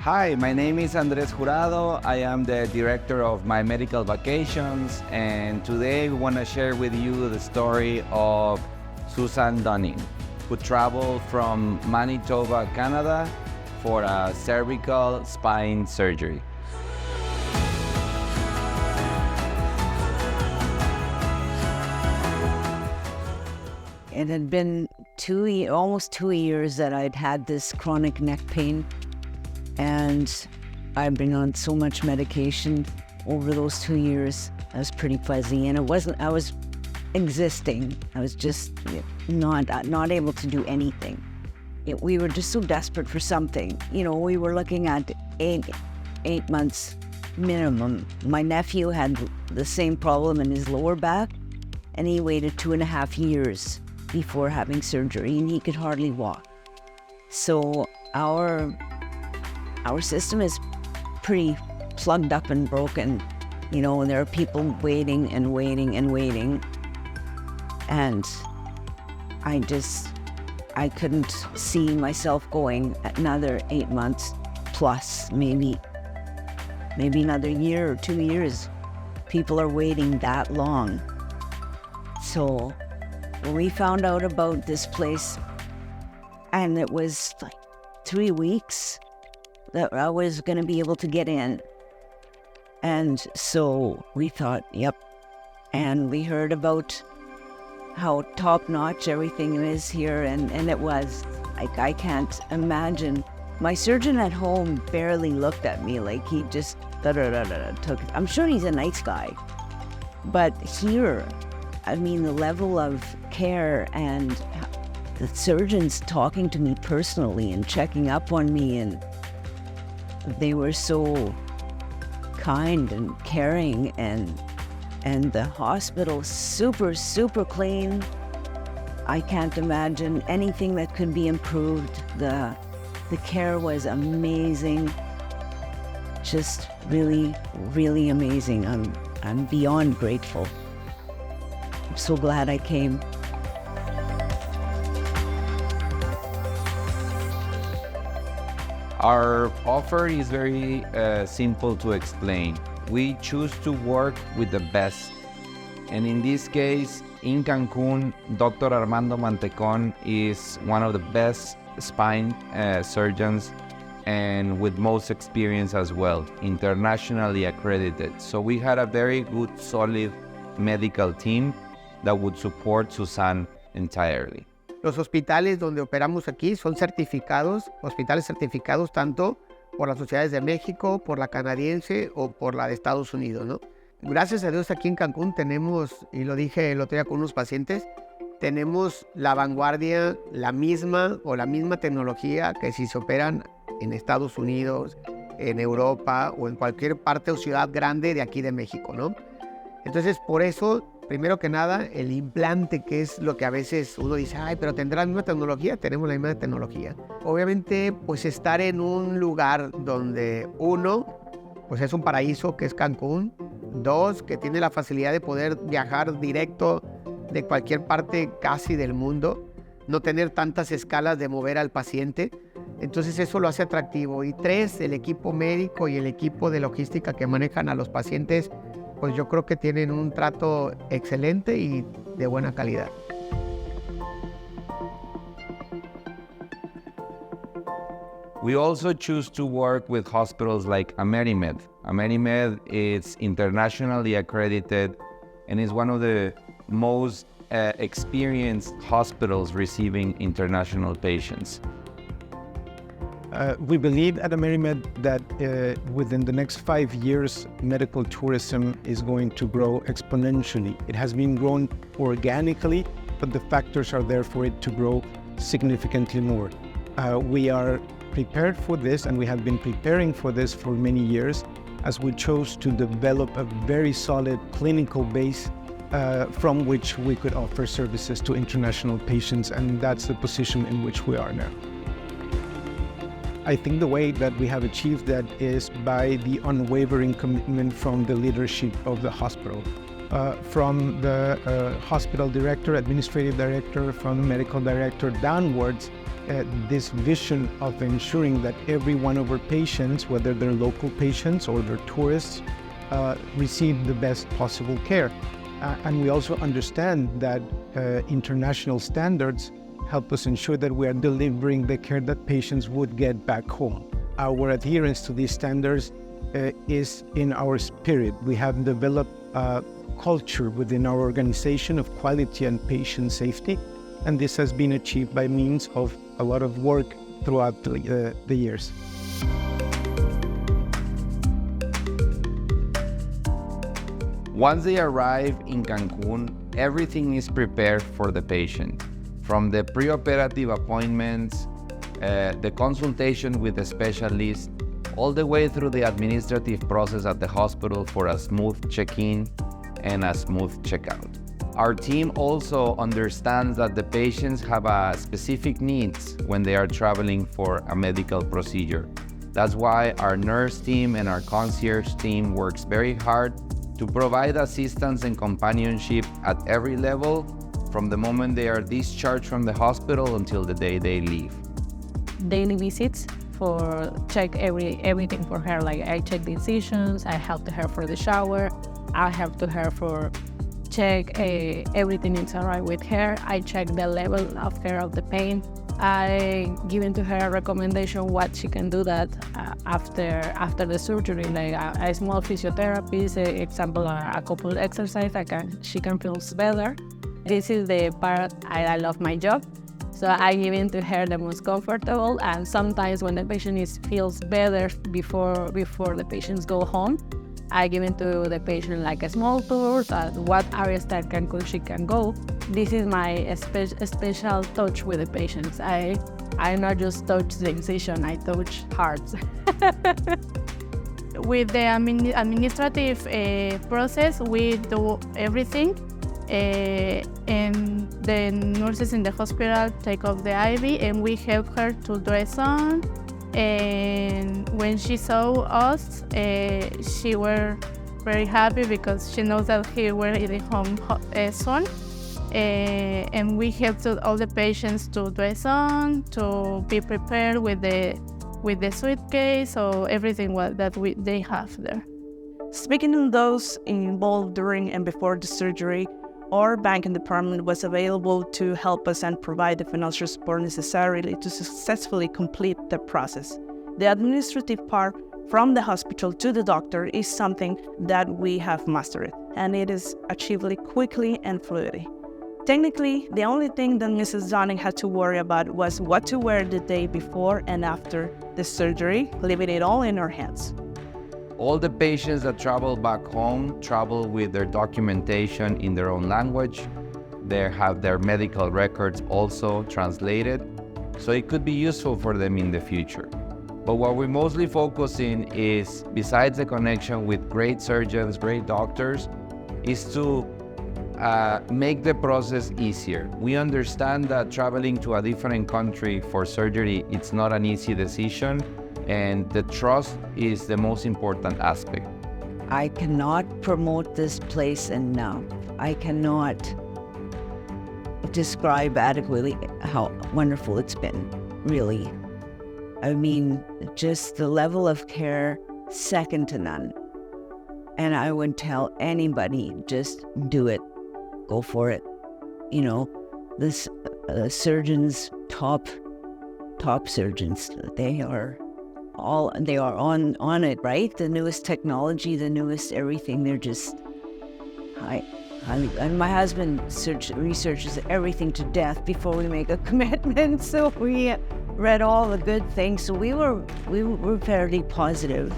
Hi, my name is Andres Jurado. I am the director of My Medical Vacations, and today we want to share with you the story of Susan Dunning, who traveled from Manitoba, Canada for a cervical spine surgery. It had been almost 2 years that I'd had this chronic neck pain, and I've been on so much medication over those 2 years. I was pretty fuzzy, and I was existing. I was just not able to do anything. We were just so desperate for something. We were looking at eight months minimum. My nephew had the same problem in his lower back, and he waited 2.5 years before having surgery, and he could hardly walk. So our system is pretty plugged up and broken, and there are people waiting and waiting and waiting. And I couldn't see myself going another 8 months plus, maybe another year or 2 years. People are waiting that long. So when we found out about this place, and it was like 3 weeks that I was going to be able to get in. And so we thought, yep. And we heard about how top-notch everything is here, and it was. Like, I can't imagine. My surgeon at home barely looked at me, like he just took it. I'm sure he's a nice guy. But here, the level of care and the surgeons talking to me personally and checking up on me, and they were so kind and caring, and the hospital super, super clean. I can't imagine anything that could be improved. The care was amazing. Just really, really amazing. I'm beyond grateful. I'm so glad I came. Our offer is very simple to explain. We choose to work with the best. And in this case, in Cancun, Dr. Armando Mantecon is one of the best spine surgeons, and with most experience as well, internationally accredited. So we had a very good, solid medical team that would support Susan entirely. Los hospitales donde operamos aquí son certificados, hospitales certificados tanto por las sociedades de México, por la canadiense o por la de Estados Unidos, ¿no? Gracias a Dios aquí en Cancún tenemos, y lo dije el otro día con unos pacientes, tenemos la vanguardia, la misma tecnología que si se operan en Estados Unidos, en Europa o en cualquier parte o ciudad grande de aquí de México, ¿no? Entonces, por eso, primero que nada, el implante, que es lo que a veces uno dice, ay, pero ¿tendrá la misma tecnología? Tenemos la misma tecnología. Obviamente, pues estar en un lugar donde uno, pues es un paraíso, que es Cancún. Dos, que tiene la facilidad de poder viajar directo de cualquier parte casi del mundo, no tener tantas escalas de mover al paciente. Entonces eso lo hace atractivo. Y tres, el equipo médico y el equipo de logística que manejan a los pacientes, pues yo creo que tienen un trato excelente y de buena calidad. We also choose to work with hospitals like Amerimed. Amerimed is internationally accredited and is one of the most experienced hospitals receiving international patients. We believe at Amerimed that within the next 5 years, medical tourism is going to grow exponentially. It has been grown organically, but the factors are there for it to grow significantly more. We are prepared for this, and we have been preparing for this for many years, as we chose to develop a very solid clinical base from which we could offer services to international patients, and that's the position in which we are now. I think the way that we have achieved that is by the unwavering commitment from the leadership of the hospital. From the hospital director, administrative director, from the medical director downwards, this vision of ensuring that every one of our patients, whether they're local patients or they're tourists, receive the best possible care. And we also understand that international standards help us ensure that we are delivering the care that patients would get back home. Our adherence to these standards is in our spirit. We have developed a culture within our organization of quality and patient safety, and this has been achieved by means of a lot of work throughout the years. Once they arrive in Cancun, everything is prepared for the patient. From the preoperative appointments, the consultation with the specialist, all the way through the administrative process at the hospital for a smooth check-in and a smooth checkout. Our team also understands that the patients have specific needs when they are traveling for a medical procedure. That's why our nurse team and our concierge team works very hard to provide assistance and companionship at every level, from the moment they are discharged from the hospital until the day they leave. Daily visits for check everything for her. Like I check the incisions, I help her for the shower, I help to her for check everything is alright with her. I check the level of her of the pain. I give to her a recommendation what she can do that after the surgery, like a small physiotherapy, example a couple exercise she can feel better. This is the part I love my job. So I give in to her the most comfortable, and sometimes when the patient feels better before the patients go home, I give into the patient like a small tour at what areas that she can go. This is my special touch with the patients. I not just touch the incision, I touch hearts. With the administrative process, we do everything. And the nurses in the hospital take off the IV and we help her to dress on. And when she saw us, she were very happy because she knows that he will be home soon. And we help all the patients to dress on, to be prepared with the suitcase or everything that they have there. Speaking of those involved during and before the surgery, our banking department was available to help us and provide the financial support necessary to successfully complete the process. The administrative part from the hospital to the doctor is something that we have mastered, and it is achieved quickly and fluidly. Technically, the only thing that Mrs. Donning had to worry about was what to wear the day before and after the surgery, leaving it all in her hands. All the patients that travel back home travel with their documentation in their own language. They have their medical records also translated, so it could be useful for them in the future. But what we mostly focus in is, besides the connection with great surgeons, great doctors, is to make the process easier. We understand that traveling to a different country for surgery, it's not an easy decision, and the trust is the most important aspect. I cannot promote this place enough. I cannot describe adequately how wonderful it's been, really. I mean, just the level of care, second to none. And I would tell anybody, just do it, go for it. You know, this surgeons, top surgeons, they are on it, right? The newest technology, the newest everything. They're just and my husband researches everything to death before we make a commitment. So we read all the good things. So we were fairly positive,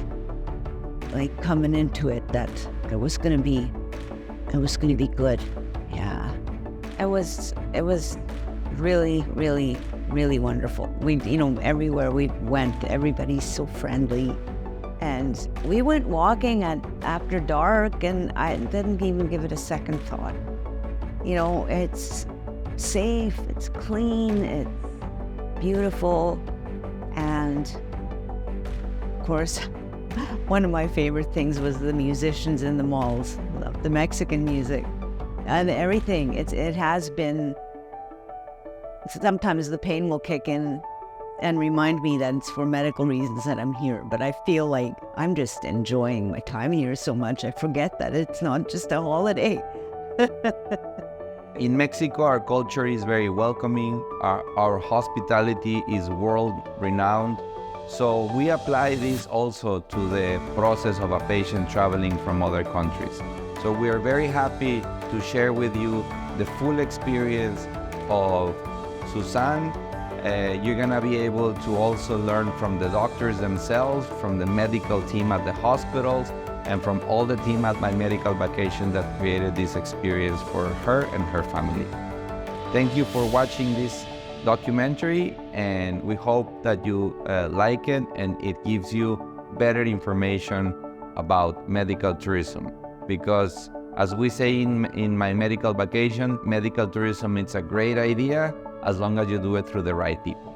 like coming into it, that it was going to be good. Yeah, it was really, really, really wonderful. We, everywhere we went, everybody's so friendly. And we went walking after dark, and I didn't even give it a second thought. It's safe, it's clean, it's beautiful. And of course, one of my favorite things was the musicians in the malls. Loved the Mexican music and everything. It has been sometimes the pain will kick in and remind me that it's for medical reasons that I'm here. But I feel like I'm just enjoying my time here so much, I forget that it's not just a holiday. In Mexico, our culture is very welcoming. Our hospitality is world-renowned. So we apply this also to the process of a patient traveling from other countries. So we are very happy to share with you the full experience of Suzanne. You're gonna be able to also learn from the doctors themselves, from the medical team at the hospitals, and from all the team at My Medical Vacation that created this experience for her and her family. Thank you for watching this documentary, and we hope that you like it and it gives you better information about medical tourism. Because as we say in My Medical Vacation, medical tourism is a great idea as long as you do it through the right people.